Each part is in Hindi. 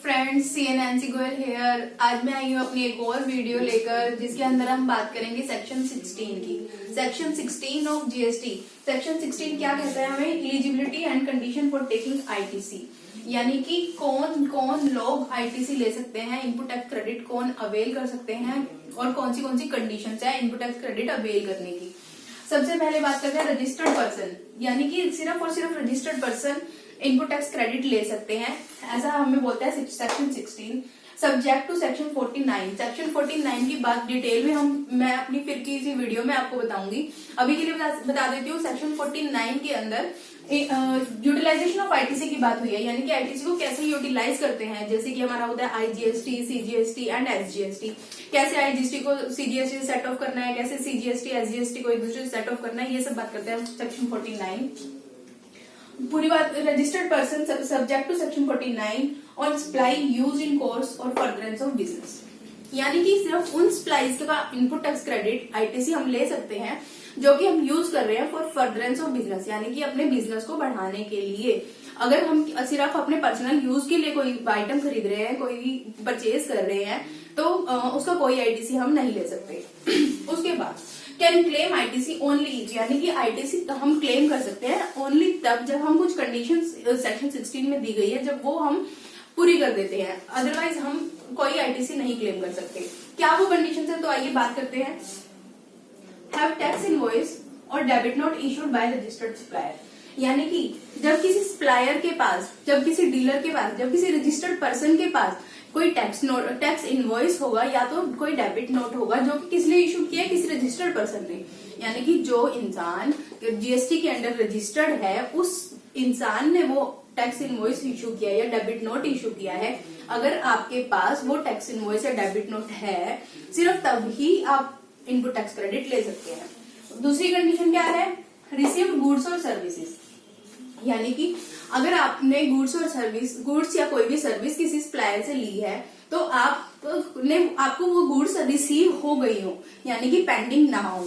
Friends, Nancy Goyal hair. आज मैं आई हूँ अपनी एक और वीडियो लेकर जिसके अंदर हम बात करेंगे सेक्शन 16 की। Section 16 of GST. सेक्शन 16 क्या कहता है हमें? Eligibility and condition for taking ITC, यानी कि कौन कौन लोग आईटीसी ले सकते हैं, इनपुट टैक्स क्रेडिट कौन अवेल कर सकते हैं और कौन सी कंडीशन है इनपुट टैक्स क्रेडिट अवेल करने की। सबसे पहले बात करते हैं रजिस्टर्ड पर्सन, यानी कि सिर्फ और सिर्फ registered person input tax credit ले सकते हैं। ऐसा हमें बोलता है section 16 subject to section 49। Section 49 की बात डिटेल में मैं अपनी फिर की इसी वीडियो में आपको बताऊंगी। अभी के लिए बता देती हूँ। सेक्शन 49 के अंदर यूटिलाइजेशन ऑफ आईटीसी की बात हुई है, यानी कि आईटीसी को कैसे यूटिलाइज करते हैं। जैसे कि हमारा होता है आईजीएसटी, सीजीएसटी एंड एसजीएसटी। कैसे आईजीएसटी को सीजीएसटी सेट ऑफ करना है, कैसे सीजीएसटी एसजीएसटी को एक दूसरे से सेट ऑफ करना है, ये सब बात करते हैं सेक्शन 49। पूरी बात registered person subject to section 49 on supply use in course और फर्दरेंस ऑफ बिजनेस, यानी कि सिर्फ उन सप्लाईज का इनपुट टैक्स क्रेडिट आईटीसी हम ले सकते हैं जो कि हम यूज कर रहे हैं फॉर फर्दरेंस ऑफ बिजनेस, यानी कि अपने बिजनेस को बढ़ाने के लिए। अगर हम सिर्फ अपने पर्सनल यूज के लिए कोई आइटम खरीद रहे हैं, कोई परचेज कर रहे हैं, तो उसका कोई आईटीसी हम नहीं ले सकते। उसके बाद कैन क्लेम आईटीसी ओनली, यानी कि आईटीसी हम क्लेम कर सकते हैं ओनली तब जब हम कुछ कंडीशन सेक्शन 16 में दी गई है, जब वो हम पूरी कर देते हैं। अदरवाइज हम कोई आईटीसी नहीं क्लेम कर सकते। क्या वो कंडीशन है? तो आइए बात करते हैं। हैव टैक्स इनवॉइस और debit note issued by registered supplier, यानी कि जब किसी सप्लायर के पास, जब किसी डीलर के पास, जब किसी रजिस्टर्ड पर्सन के पास कोई टैक्स इनवॉइस होगा या तो कोई डेबिट नोट होगा जो कि किसने इशू किया है, किसी रजिस्टर्ड पर्सन ने, यानी कि जो इंसान जीएसटी के अंडर रजिस्टर्ड है उस इंसान ने वो टैक्स इनवॉइस इशू किया या डेबिट नोट इशू किया है। अगर आपके पास वो टैक्स इनवॉइस या डेबिट नोट है, सिर्फ तब ही आप इनपुट टैक्स क्रेडिट ले सकते हैं। दूसरी कंडीशन क्या है? रिसीव्ड गुड्स और सर्विसेज, यानी कि अगर आपने गुड्स या कोई भी सर्विस किसी सप्लायर से ली है तो आपको वो गुड्स रिसीव हो गई हो, यानी कि पेंडिंग ना हो।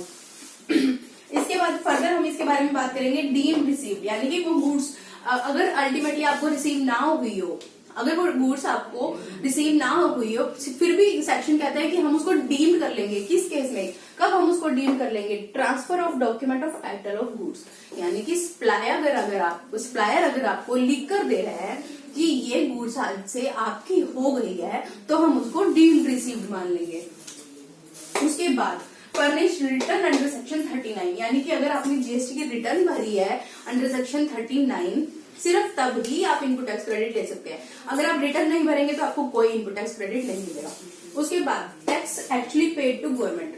इसके बाद फर्दर हम इसके बारे में बात करेंगे डीम्ड रिसीव, यानी कि वो गुड्स अगर अल्टीमेटली आपको रिसीव ना हुई हो, अगर वो गुड्स आपको रिसीव ना हुई हो, फिर भी सेक्शन कहता है कि हम उसको डीम्ड कर लेंगे। किस केस में, कब हम उसको डीम कर लेंगे? Transfer of document of title of goods, यानी कि सप्लायर अगर आपको लिख कर दे रहा है कि ये गुड्स आज से आपकी हो गई है, तो हम उसको डीम्ड रिसीव्ड मान लेंगे। उसके बाद फर्निश रिटर्न अंडर सेक्शन 39, यानी कि अगर आपने जीएसटी की रिटर्न भरी है अंडर सेक्शन 39, सिर्फ तब ही आप इनपुट टैक्स क्रेडिट ले सकते हैं। अगर आप रिटर्न नहीं भरेंगे तो आपको कोई इनपुट टैक्स क्रेडिट नहीं मिलेगा। उसके बाद tax actually paid to government,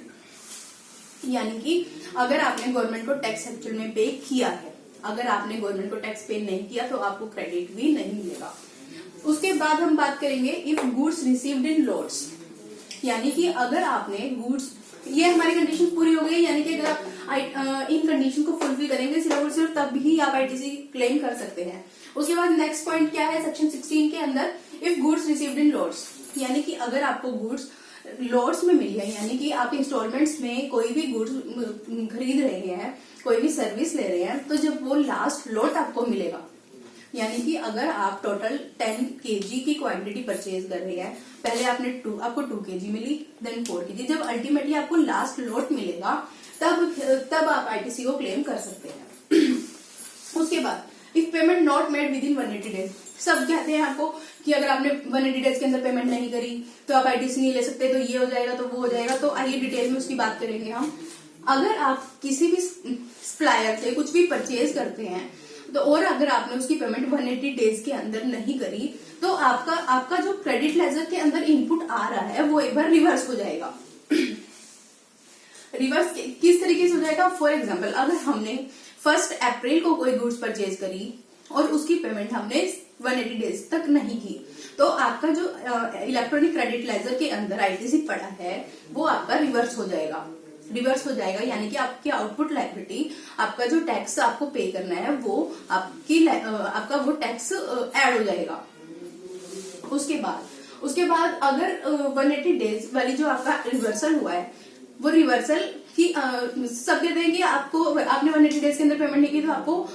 यानी कि अगर आपने गवर्नमेंट को टैक्स एक्चुअल में पे किया है, अगर आपने गवर्नमेंट को टैक्स पे नहीं किया तो आपको क्रेडिट भी नहीं मिलेगा। उसके बाद हम बात करेंगे if goods received in lots, यानी कि अगर आपने गुड्स, ये हमारी कंडीशन पूरी हो गई, यानी कि अगर आप इन कंडीशन को फुलफिल करेंगे सिर्फ और सिर्फ तब ही आप आईटीसी क्लेम कर सकते हैं। उसके बाद नेक्स्ट पॉइंट क्या है सेक्शन 16 के अंदर? If goods received in lots, यानी कि अगर आपको गुड्स लॉट्स में मिली है, यानी कि आप इंस्टॉलमेंट्स में कोई भी गुड्स खरीद रहे हैं, कोई भी सर्विस ले रहे हैं, तो जब वो लास्ट लॉट आपको मिलेगा, यानी कि अगर आप टोटल 10 kg की क्वांटिटी परचेज कर रहे हैं, पहले आपको 2 kg मिली, देन 4 kg, जब अल्टीमेटली आपको लास्ट लॉट मिलेगा तब आप आईटीसी को क्लेम कर सकते हैं। उसके बाद if payment not made with in 180 days, सब कहते हैं आपको कि अगर आपने 180 डेज के अंदर पेमेंट नहीं करी तो आप आईटीसी नहीं ले सकते, तो ये हो जाएगा तो वो हो जाएगा। तो आइए डिटेल में उसकी बात करेंगे हम। अगर आप किसी भी सप्लायर से कुछ भी परचेज करते हैं तो और अगर आपने उसकी पेमेंट 180 डेज के अंदर नहीं करी तो आपका जो क्रेडिट लेजर के अंदर इनपुट आ रहा है वो एक बार रिवर्स हो जाएगा। रिवर्स किस तरीके से हो जाएगा? फॉर एग्जाम्पल, अगर हमने 1 अप्रैल को कोई गुड्स परचेज करी और उसकी पेमेंट हमने 180 डेज तक नहीं की, तो आपका जो इलेक्ट्रॉनिक क्रेडिट लेजर के अंदर आईटीसी पड़ा है वो आपका रिवर्स हो जाएगा, यानी कि आपकी आउटपुट लायबिलिटी, आपका जो टैक्स आपको पे करना है वो आपका वो टैक्स ऐड हो जाएगा। उसके बाद अगर 180 डेज वाली जो आपका रिवर्सल हुआ है, वो रिवर्सल की सब कहते हैं कि आपने 180 डेज के अंदर पेमेंट नहीं की तो आपको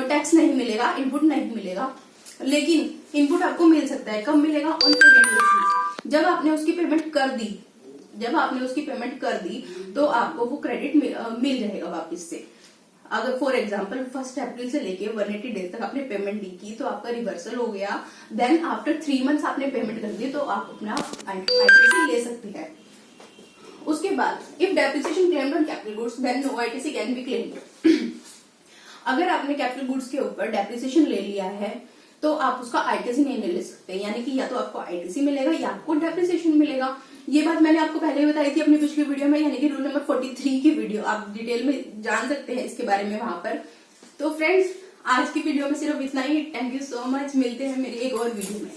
टैक्स नहीं मिलेगा, इनपुट नहीं मिलेगा। लेकिन इनपुट आपको मिल सकता है, कब मिलेगा? On payment basis. जब आपने उसकी पेमेंट कर दी तो आपको वो क्रेडिट मिल जाएगा वापस से। अगर फॉर एग्जाम्पल 1 अप्रैल से लेके 180 डेज तक आपने पेमेंट दी की तो आपका रिवर्सल हो गया, देन आफ्टर 3 मंथ्स आपने पेमेंट कर दी तो आप अपना ITC ले सकते हैं। उसके बाद if depreciation claimed on capital goods then no ITC can be claimed. अगर आपने कैपिटल गुड्स के ऊपर डेप्रिसिएशन ले लिया है तो आप उसका ITC नहीं ले सकते, यानी कि या तो आपको ITC मिलेगा या आपको डेप्रिसिएशन मिलेगा। ये बात मैंने आपको पहले ही बताई थी अपनी पिछली वीडियो में, यानी कि रूल नंबर 43 की वीडियो, आप डिटेल में जान सकते हैं इसके बारे में वहां पर। तो फ्रेंड्स आज की वीडियो में सिर्फ इतना ही। थैंक यू सो मच, मिलते हैं मेरी एक और वीडियो में।